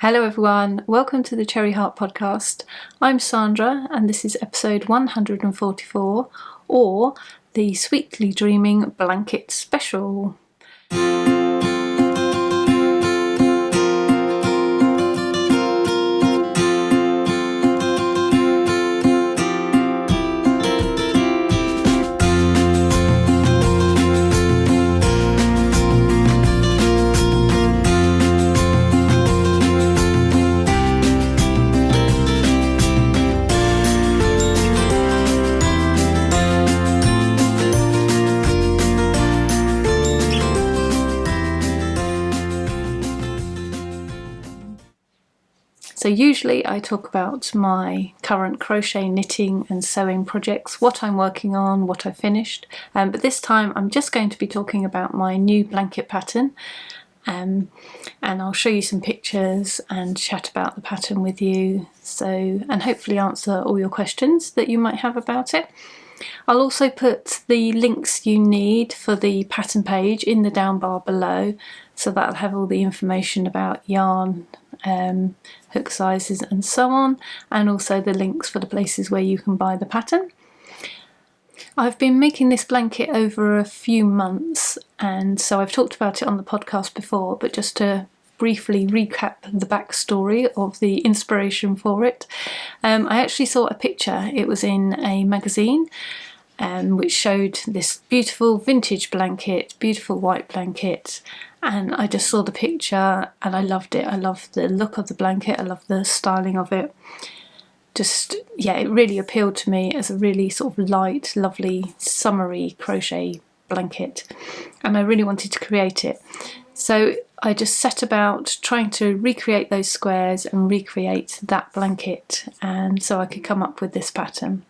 Hello everyone, welcome to the Cherryheart podcast. I'm Sandra and this is episode 144, or the Sweetly Dreaming Blanket Special. So usually I talk about my current crochet, knitting and sewing projects, what I'm working on, what I finished, but this time I'm just going to be talking about my new blanket pattern, and I'll show you some pictures and chat about the pattern with you, and hopefully answer all your questions that you might have about it. I'll also put the links you need for the pattern page in the down bar below, so that'll have all the information about yarn, hook sizes and so on, and also the links for the places where you can buy the pattern. I've been making this blanket over a few months, and so I've talked about it on the podcast before, but just to briefly recap the backstory of the inspiration for it. I actually saw a picture, it was in a magazine, which showed this beautiful vintage blanket, beautiful white blanket, and I just saw the picture and I loved it. I loved the look of the blanket, I loved the styling of it. It really appealed to me as a really sort of light, lovely, summery crochet blanket, and I really wanted to create it. So I just set about trying to recreate those squares and recreate that blanket, and so I could come up with this pattern.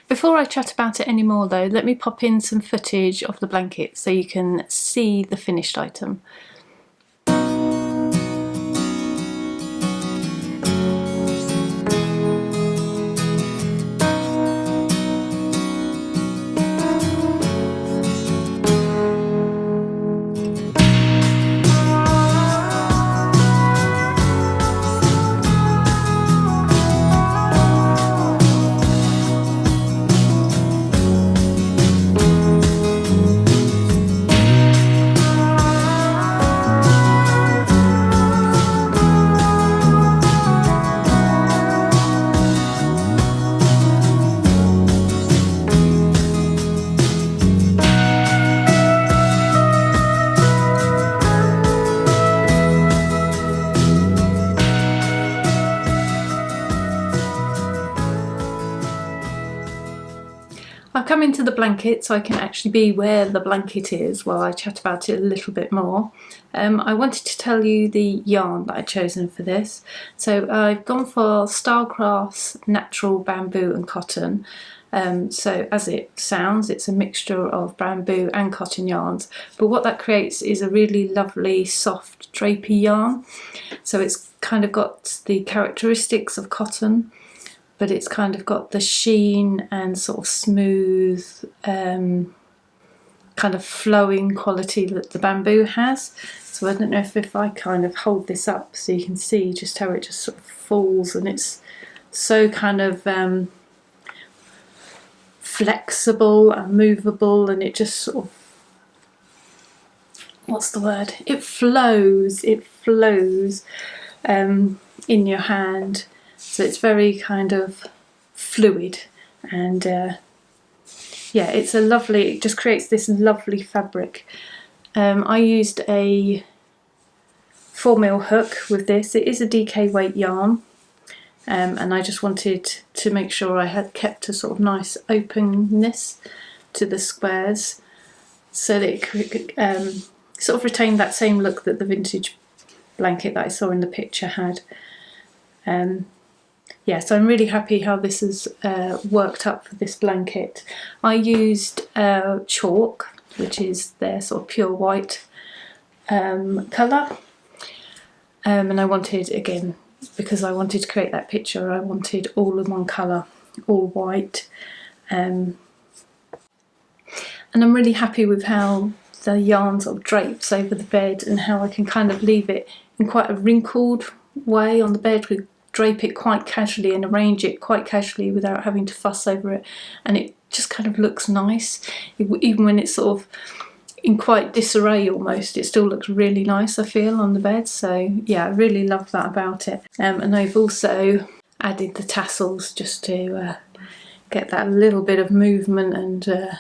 Before I chat about it anymore though, let me pop in some footage of the blanket so you can see the finished item. I've come into the blanket so I can actually be where the blanket is while I chat about it a little bit more. I wanted to tell you the yarn that I've chosen for this. So I've gone for Starcraft's natural bamboo and cotton. So as it sounds, it's a mixture of bamboo and cotton yarns, but what that creates is a really lovely soft drapey yarn. So it's kind of got the characteristics of cotton, but it's kind of got the sheen and sort of smooth, kind of flowing quality that the bamboo has. So I don't know if I kind of hold this up so you can see just how it just sort of falls, and it's so kind of flexible and movable, and it just sort of, what's the word? It flows in your hand. So it's very kind of fluid, and it's a lovely, it just creates this lovely fabric. I used a 4mm hook with this. It is a DK weight yarn, and I just wanted to make sure I had kept a sort of nice openness to the squares so that it could sort of retain that same look that the vintage blanket that I saw in the picture had. So I'm really happy how this has worked up for this blanket. I used chalk, which is their sort of pure white colour, and I wanted, again, because I wanted to create that picture, I wanted all in one colour, all white, and I'm really happy with how the yarn sort of drapes over the bed, and how I can kind of leave it in quite a wrinkled way on the bed. We drape it quite casually and arrange it quite casually without having to fuss over it, and it just kind of looks nice. Even when it's sort of in quite disarray almost, it still looks really nice, I feel, on the bed. So yeah, I really love that about it. And I've also added the tassels just to get that little bit of movement and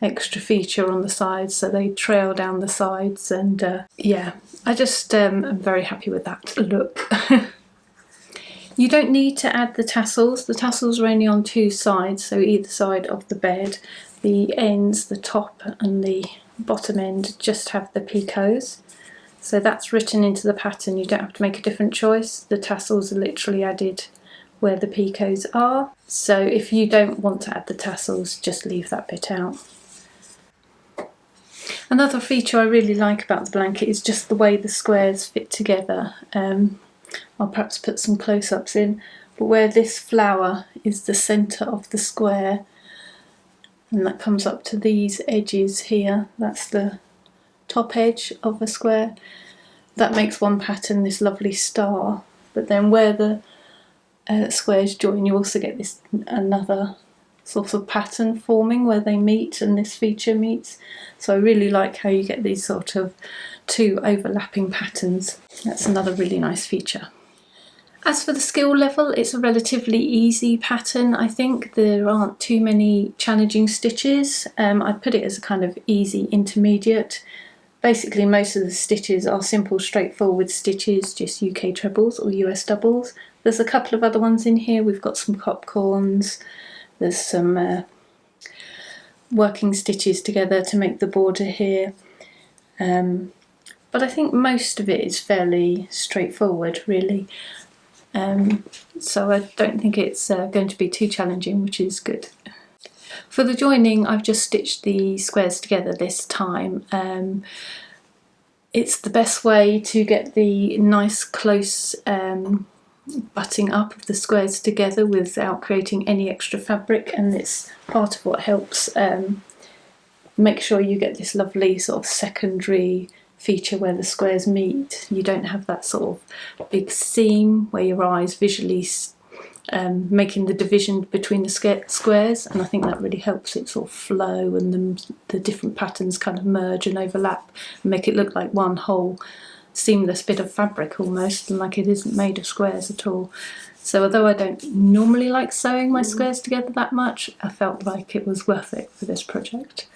extra feature on the sides, so they trail down the sides, and yeah, I just am very happy with that look. You don't need to add the tassels. The tassels are only on two sides, so either side of the bed. The ends, the top and the bottom end, just have the picots. So that's written into the pattern. You don't have to make a different choice. The tassels are literally added where the picots are. So if you don't want to add the tassels, just leave that bit out. Another feature I really like about the blanket is just the way the squares fit together. I'll perhaps put some close-ups in, but where this flower is the centre of the square, and that comes up to these edges here, that's the top edge of a square, that makes one pattern this lovely star. But then where the squares join, you also get this another sort of pattern forming where they meet and this feature meets. So I really like how you get these sort of two overlapping patterns. That's another really nice feature. As for the skill level, it's a relatively easy pattern. I think there aren't too many challenging stitches. I'd put it as a kind of easy intermediate. Basically most of the stitches are simple, straightforward stitches, just UK trebles or US doubles. There's a couple of other ones in here. We've got some popcorns, there's some working stitches together to make the border here. But I think most of it is fairly straightforward, really. So I don't think it's going to be too challenging, which is good. For the joining, I've just stitched the squares together this time. It's the best way to get the nice close butting up of the squares together without creating any extra fabric, and it's part of what helps make sure you get this lovely sort of secondary feature where the squares meet. You don't have that sort of big seam where your eyes visually making the division between the squares, and I think that really helps it sort of flow, and the different patterns kind of merge and overlap and make it look like one whole seamless bit of fabric almost, and like it isn't made of squares at all. So although I don't normally like sewing my squares together that much, I felt like it was worth it for this project.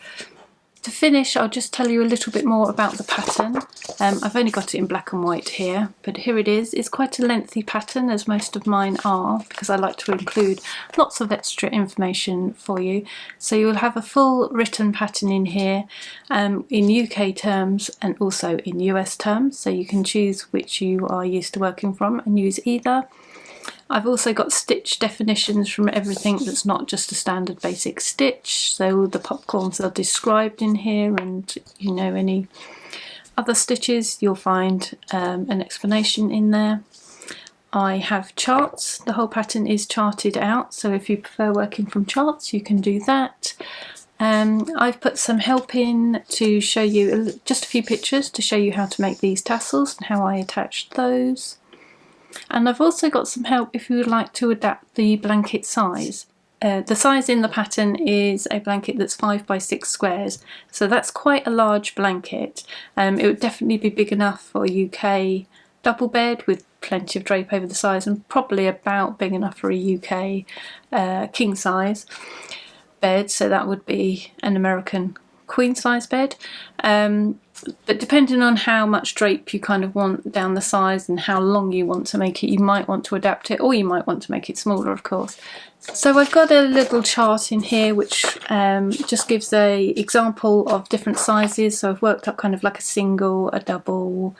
To finish, I'll just tell you a little bit more about the pattern. I've only got it in black and white here, but here it is. It's quite a lengthy pattern, as most of mine are, because I like to include lots of extra information for you. So you'll have a full written pattern in here, in UK terms and also in US terms, so you can choose which you are used to working from and use either. I've also got stitch definitions from everything that's not just a standard basic stitch, so the popcorns are described in here, and you know, any other stitches you'll find an explanation in there. I have charts. The whole pattern is charted out, so if you prefer working from charts you can do that. I've put some help in to show you just a few pictures to show you how to make these tassels and how I attached those. And I've also got some help if you would like to adapt the blanket size. The size in the pattern is a blanket that's 5 by 6 squares, so that's quite a large blanket. It would definitely be big enough for a UK double bed with plenty of drape over the sides, and probably about big enough for a UK king size bed, so that would be an American queen size bed. But depending on how much drape you kind of want down the sides and how long you want to make it, you might want to adapt it, or you might want to make it smaller, of course. So I've got a little chart in here which just gives a example of different sizes. So I've worked up kind of like a single, a double,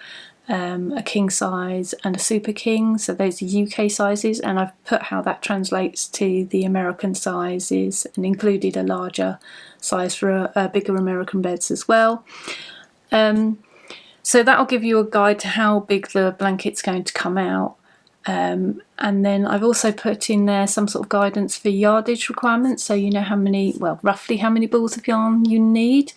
a king size and a super king. So those are UK sizes, and I've put how that translates to the American sizes and included a larger size for a bigger American beds as well. So that'll give you a guide to how big the blanket's going to come out. And then I've also put in there some sort of guidance for yardage requirements, so you know how many, well, roughly how many balls of yarn you need.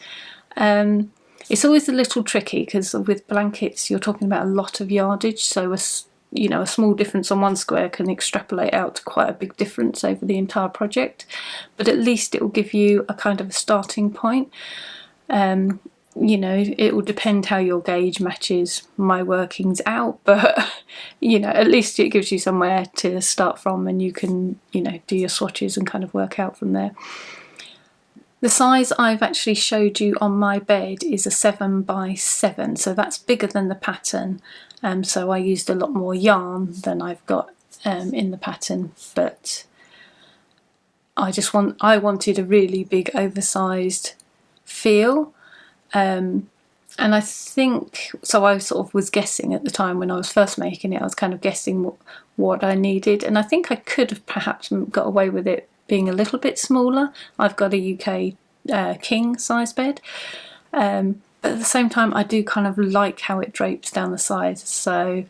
It's always a little tricky because with blankets you're talking about a lot of yardage, so a small difference on one square can extrapolate out to quite a big difference over the entire project, but at least it will give you a kind of a starting point. It will depend how your gauge matches my workings out, but at least it gives you somewhere to start from, and you can do your swatches and kind of work out from there. The size I've actually showed you on my bed is a 7 by 7, so that's bigger than the pattern. So I used a lot more yarn than I've got in the pattern, but I wanted a really big oversized feel. And I think, so I sort of was guessing at the time when I was first making it, I was kind of guessing what I needed, and I think I could have perhaps got away with it being a little bit smaller. I've got a UK king size bed, but at the same time I do kind of like how it drapes down the sides, so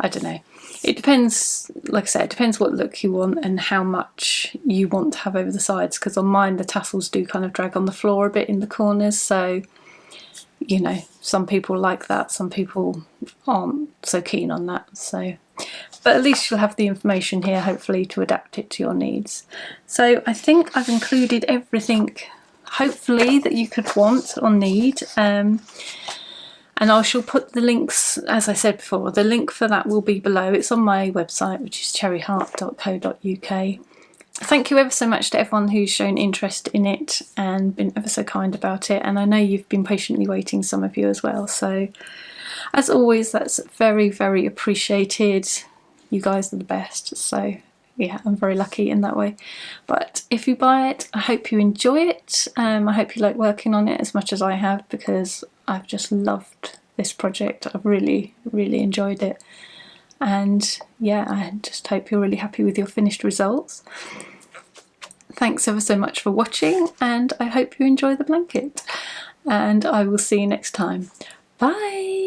I don't know. It depends, like I said, it depends what look you want and how much you want to have over the sides, because on mine the tassels do kind of drag on the floor a bit in the corners, so some people like that, some people aren't so keen on that. So, but at least you'll have the information here, hopefully, to adapt it to your needs. So I think I've included everything, hopefully, that you could want or need. And I shall put the links, as I said before, the link for that will be below. It's on my website, which is cherryheart.co.uk. Thank you ever so much to everyone who's shown interest in it and been ever so kind about it, and I know you've been patiently waiting, some of you as well, so as always that's very, very appreciated. You guys are the best, so yeah, I'm very lucky in that way. But if you buy it, I hope you enjoy it. I hope you like working on it as much as I have, because I've just loved this project. I've really, really enjoyed it. And yeah, I just hope you're really happy with your finished results. Thanks ever so much for watching, and I hope you enjoy the blanket. And I will see you next time. Bye!